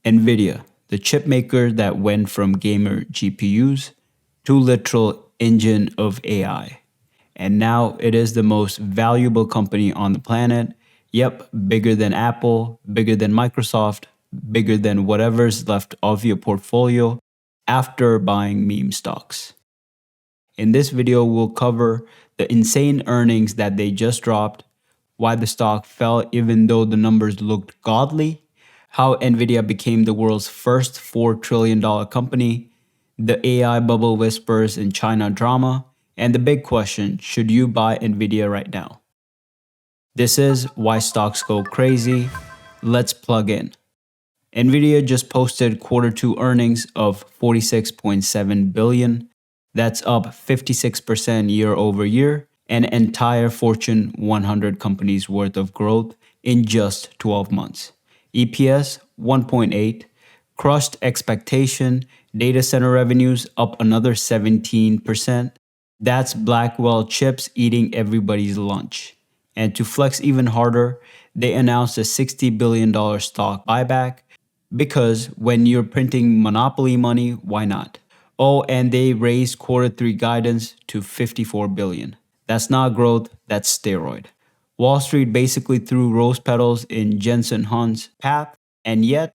Nvidia, the chip maker that went from gamer GPUs to literal engine of AI. And now it is the most valuable company on the planet. Yep, bigger than Apple, bigger than Microsoft, bigger than whatever's left of your portfolio after buying meme stocks. In this video, we'll cover the insane earnings that they just dropped, why the stock fell even though the numbers looked godly, how Nvidia became the world's first $4 trillion company, the AI bubble whispers in China drama, and the big question, should you buy Nvidia right now? This is Why Stocks Go Crazy. Let's plug in. Nvidia just posted Q2 earnings of $46.7 billion. That's up 56% year over year, an entire Fortune 100 company's worth of growth in just 12 months. EPS 1.8, crushed expectation, data center revenues up another 17%. That's Blackwell chips eating everybody's lunch. And to flex even harder, they announced a $60 billion stock buyback because when you're printing monopoly money, why not? Oh, and they raised Q3 guidance to $54 billion. That's not growth, that's steroid. Wall Street basically threw rose petals in Jensen Huang's path, and yet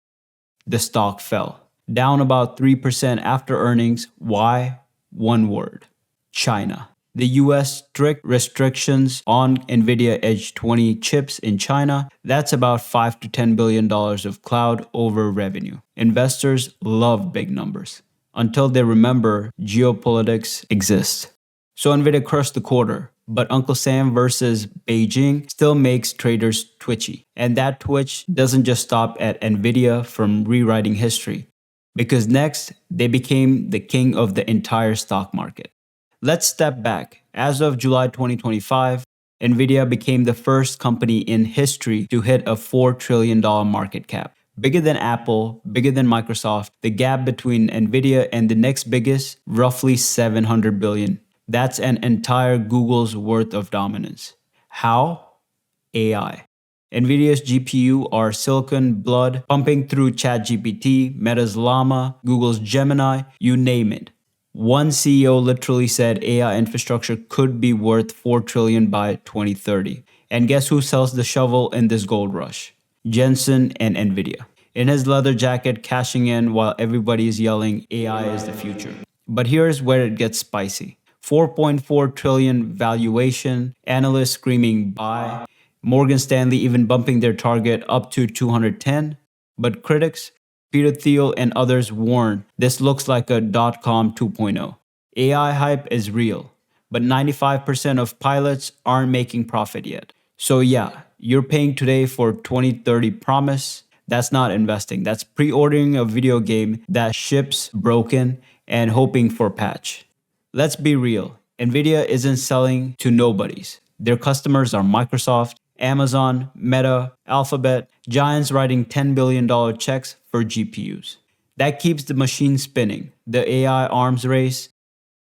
the stock fell. Down about 3% after earnings. Why? One word: China. The US strict restrictions on Nvidia Edge 20 chips in China, that's about $5 to $10 billion of cloud over revenue. Investors love big numbers until they remember geopolitics exists. So Nvidia crushed the quarter, but Uncle Sam versus Beijing still makes traders twitchy. And that twitch doesn't just stop at Nvidia from rewriting history, because next they became the king of the entire stock market. Let's step back. As of July 2025, Nvidia became the first company in history to hit a $4 trillion market cap. Bigger than Apple, bigger than Microsoft. The gap between Nvidia and the next biggest, roughly $700 billion. That's an entire Google's worth of dominance. How? AI. Nvidia's GPU are silicon blood pumping through ChatGPT, Meta's Llama, Google's Gemini, you name it. One CEO literally said AI infrastructure could be worth $4 trillion by 2030. And guess who sells the shovel in this gold rush? Jensen and Nvidia. In his leather jacket, cashing in while everybody is yelling AI is the future. But here's where it gets spicy. 4.4 trillion valuation, analysts screaming buy, Morgan Stanley even bumping their target up to 210. But critics, Peter Thiel and others warn this looks like a .com 2.0. AI hype is real, but 95% of pilots aren't making profit yet. So yeah, you're paying today for 2030 promise. That's not investing. That's pre-ordering a video game that ships broken and hoping for patch. Let's be real. Nvidia isn't selling to nobodies. Their customers are Microsoft, Amazon, Meta, Alphabet, giants writing $10 billion checks for GPUs. That keeps the machine spinning. The AI arms race.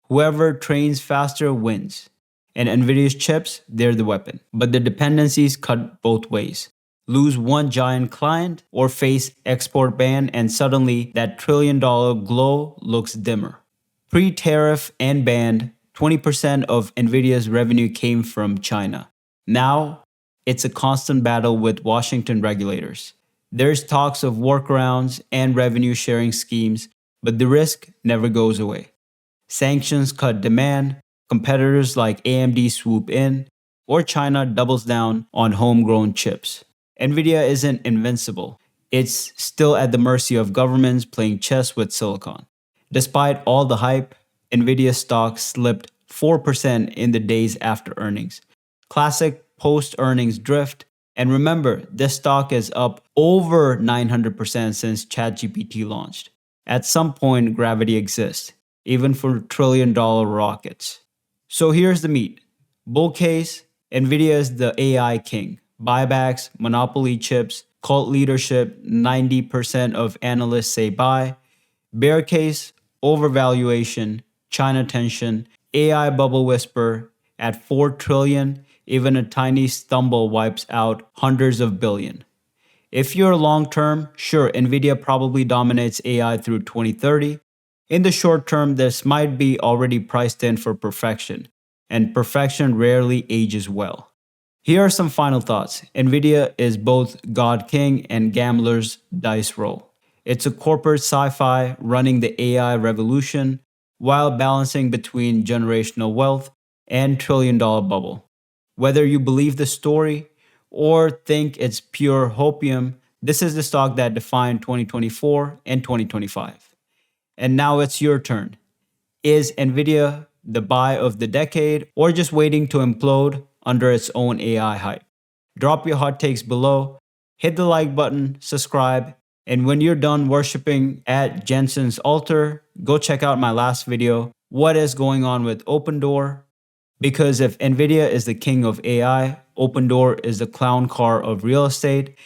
Whoever trains faster wins. And Nvidia's chips, they're the weapon. But the dependencies cut both ways. Lose one giant client or face export ban, and suddenly that $1 trillion glow looks dimmer. Pre-tariff and banned, 20% of Nvidia's revenue came from China. Now, it's a constant battle with Washington regulators. There's talks of workarounds and revenue sharing schemes, but the risk never goes away. Sanctions cut demand, competitors like AMD swoop in, or China doubles down on homegrown chips. Nvidia isn't invincible. It's still at the mercy of governments playing chess with silicon. Despite all the hype, Nvidia stock slipped 4% in the days after earnings. Classic post-earnings drift. And remember, this stock is up over 900% since ChatGPT launched. At some point, gravity exists, even for trillion-dollar rockets. So here's the meat. Bull case, Nvidia is the AI king. Buybacks, monopoly chips, cult leadership, 90% of analysts say buy. Bear case, overvaluation, China tension, AI bubble whisper, at 4 trillion, even a tiny stumble wipes out hundreds of billion. If you're long term, sure, Nvidia probably dominates AI through 2030. In the short term, this might be already priced in for perfection, and perfection rarely ages well. Here are some final thoughts. Nvidia is both God King and gambler's dice roll. It's a corporate sci-fi running the AI revolution while balancing between generational wealth and trillion-dollar bubble. Whether you believe the story or think it's pure hopium, this is the stock that defined 2024 and 2025. And now it's your turn. Is Nvidia the buy of the decade or just waiting to implode under its own AI hype? Drop your hot takes below, hit the like button, subscribe, and when you're done worshiping at Jensen's altar, go check out my last video, What is Going On with Open Door? Because if Nvidia is the king of AI, Open Door is the clown car of real estate,